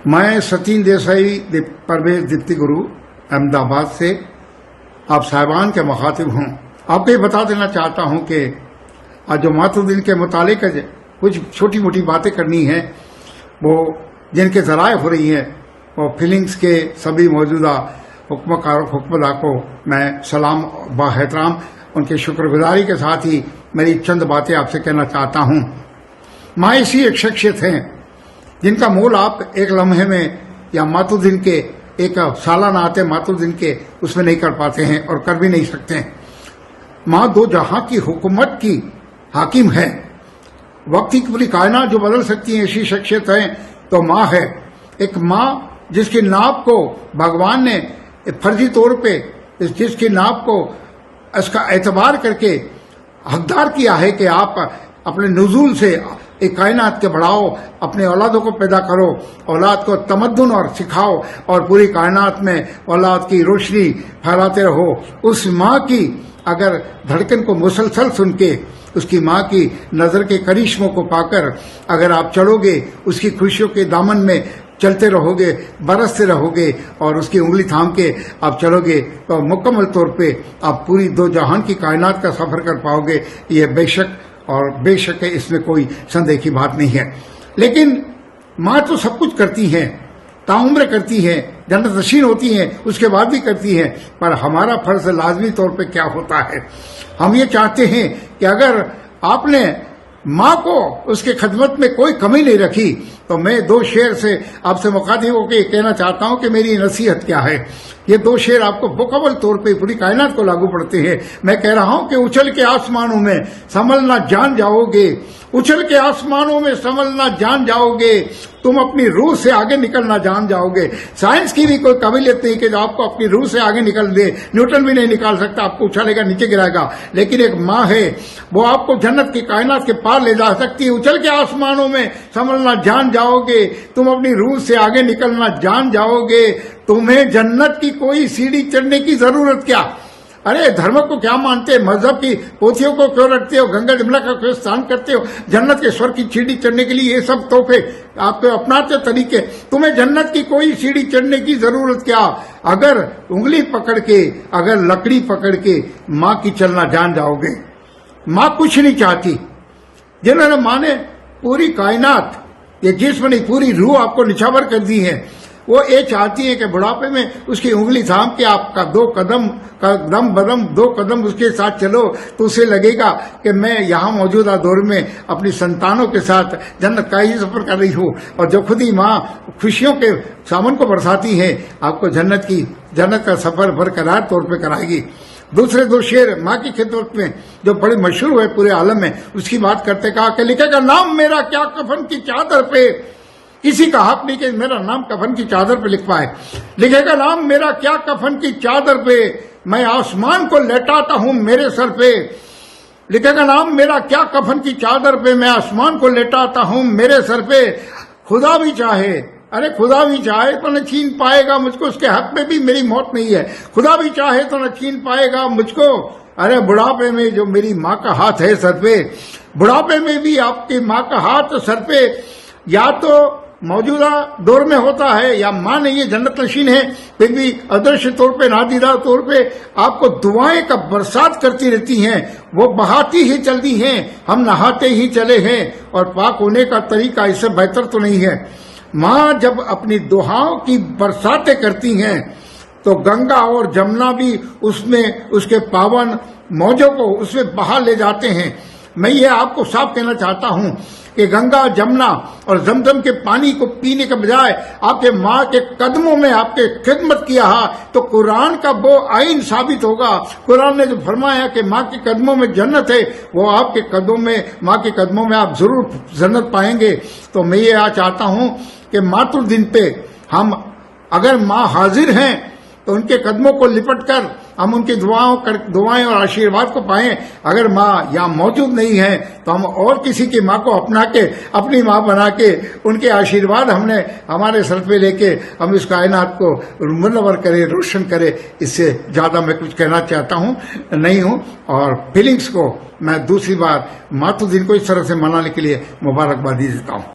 मैं सचिन देसाई परवेज दीप्ति गुरु अहमदाबाद से आप साहिबान के मुखातिब हूँ। आपको ये बता देना चाहता हूँ कि आज जो मातृदिन के मुतालिक कुछ छोटी मोटी बातें करनी है, वो जिनके जराए हो रही हैं, वो फीलिंग्स के सभी मौजूदा हुक्मदार को मैं सलाम व एहतराम उनके शुक्रगुजारी के साथ ही मेरी चंद बातें आपसे कहना चाहता हूँ। माँ ऐसी एक शख्सियत हैं जिनका मोल आप एक लम्हे में या मातृदिन के एक सालाना आते मातृदिन के उसमें नहीं कर पाते हैं और कर भी नहीं सकते हैं। माँ दो जहां की हुकूमत की हाकिम है, वक्त की पूरी कायनात जो बदल सकती है ऐसी शख्सियत है तो माँ है। एक माँ जिसकी नाप को भगवान ने फर्जी तौर पे जिसकी नाप को इसका एतबार करके हकदार किया है कि आप अपने नुज़ूल से एक कायनात के बढ़ाओ, अपने औलादों को पैदा करो, औलाद को तमद्दुन और सिखाओ और पूरी कायनात में औलाद की रोशनी फैलाते रहो। उस माँ की अगर धड़कन को मुसलसल सुन के, उसकी माँ की नजर के करिश्मों को पाकर अगर आप चलोगे, उसकी खुशियों के दामन में चलते रहोगे, बरसते रहोगे और उसकी उंगली थाम के आप चलोगे तो मुकम्मल तौर पे आप पूरी दो जहान की कायनात का सफर कर पाओगे। ये बेशक और बेशक है, इसमें कोई संदेह की बात नहीं है। लेकिन माँ तो सब कुछ करती है, ताउम्र करती है, जन्नत नशीन होती है, उसके बाद भी करती है। पर हमारा फर्ज लाजमी तौर पे क्या होता है, हम ये चाहते हैं कि अगर आपने माँ को उसके खिदमत में कोई कमी नहीं रखी तो मैं दो शेर से आपसे मुखातिब होकर कहना चाहता हूँ कि मेरी नसीहत क्या है। ये दो शेर आपको मुकम्मल तौर पे पूरी कायनात को लागू पड़ते हैं। मैं कह रहा हूँ कि उछल के आसमानों में संभलना जान जाओगे, उछल के आसमानों में संभलना जान जाओगे, तुम अपनी रूह से आगे निकलना जान जाओगे। साइंस की भी कोई काबिलियत नहीं कि जो आपको अपनी रूह से आगे निकल दे, न्यूटन भी नहीं निकाल सकता, आपको उछालेगा नीचे गिराएगा। लेकिन एक माँ है, वो आपको जन्नत की कायनात के पार ले जा सकती है। उछल के आसमानों में संभलना जान जाओगे, तुम अपनी रूह से आगे निकलना जान जाओगे। तुम्हें जन्नत की कोई सीढ़ी चढ़ने की जरूरत क्या। अरे धर्म को क्या मानते हो, मजहब की पोथियों को क्यों रखते हो, गंगा जमुना का क्यों स्थान करते हो, जन्नत के स्वर की सीढ़ी चढ़ने के लिए ये सब तोहफे आपको अपनाते तरीके। तुम्हें जन्नत की कोई सीढ़ी चढ़ने की जरूरत क्या। अगर उंगली पकड़ के, अगर लकड़ी पकड़ के माँ की चलना जान जाओगे। माँ कुछ नहीं चाहती। जिन्होंने माँ ने पूरी कायनात, ये जिस्म नहीं पूरी रूह आपको निछावर कर दी है, वो ये चाहती है कि बुढ़ापे में उसकी उंगली थाम के आपका दो कदम उसके साथ चलो तो उसे लगेगा कि मैं यहाँ मौजूदा दौर में अपनी संतानों के साथ जन्नत का ही सफर कर रही हूँ। और जो खुद ही माँ खुशियों के सावन को बरसाती है, आपको जन्नत का सफर बरकरार तौर पे कराएगी। दूसरे दो शेर माँ की खिदमत में जो बड़े मशहूर हुए पूरे आलम में, उसकी बात करते कहा कि लिखेगा नाम मेरा क्या कफन की चादर पे, किसी का हक नहीं कि मेरा नाम कफन की चादर पे लिख पाए। लिखेगा नाम मेरा क्या कफन की चादर पे, मैं आसमान को लेटाता हूँ मेरे सर पे। लिखेगा नाम मेरा क्या कफन की चादर पे, मैं आसमान को लेटाता हूँ मेरे सर पे। खुदा भी चाहे, अरे खुदा भी चाहे तो न छीन पाएगा मुझको, उसके हक में भी मेरी मौत नहीं है। खुदा भी चाहे तो न छीन पाएगा मुझको। अरे बुढ़ापे में जो मेरी माँ का हाथ है सर पे, बुढ़ापे में भी आपकी माँ का हाथ सर पे या तो मौजूदा दौर में होता है या माँ नहीं है, जन्नत नशीन है, फिर भी अदृश्य तौर पे, नादीदा तौर पे आपको दुआएं का बरसात करती रहती हैं। वो बहाती ही चलती हैं, हम नहाते ही चले हैं और पाक होने का तरीका इससे बेहतर तो नहीं है। माँ जब अपनी दुआओं की बरसातें करती हैं तो गंगा और जमुना भी उसमें उसके पावन मौजों को उसमें बहा ले जाते हैं। मैं ये आपको साफ कहना चाहता हूँ कि गंगा, जमुना और जमजम के पानी को पीने के बजाय आपके माँ के कदमों में आपके खिदमत किया तो कुरान का वो आइन साबित होगा। कुरान ने जो फरमाया कि माँ के कदमों में जन्नत है, वो आपके कदमों में, माँ के कदमों में आप जरूर जन्नत पाएंगे। तो मैं ये चाहता हूँ कि मातृदिन पे हम अगर माँ हाजिर हैं तो उनके कदमों को लिपट कर हम उनकी दुआएं और आशीर्वाद को पाएं। अगर माँ यहाँ मौजूद नहीं है तो हम और किसी की माँ को अपना के, अपनी माँ बना के, उनके आशीर्वाद हमने हमारे सर पे लेके हम इस कायनात को मुनव्वर करें, रोशन करें। इससे ज्यादा मैं कुछ कहना चाहता हूँ नहीं हूँ। और फीलिंग्स को मैं दूसरी बार मातृदिन को इस तरह से मनाने के लिए मुबारकबादी देता हूँ।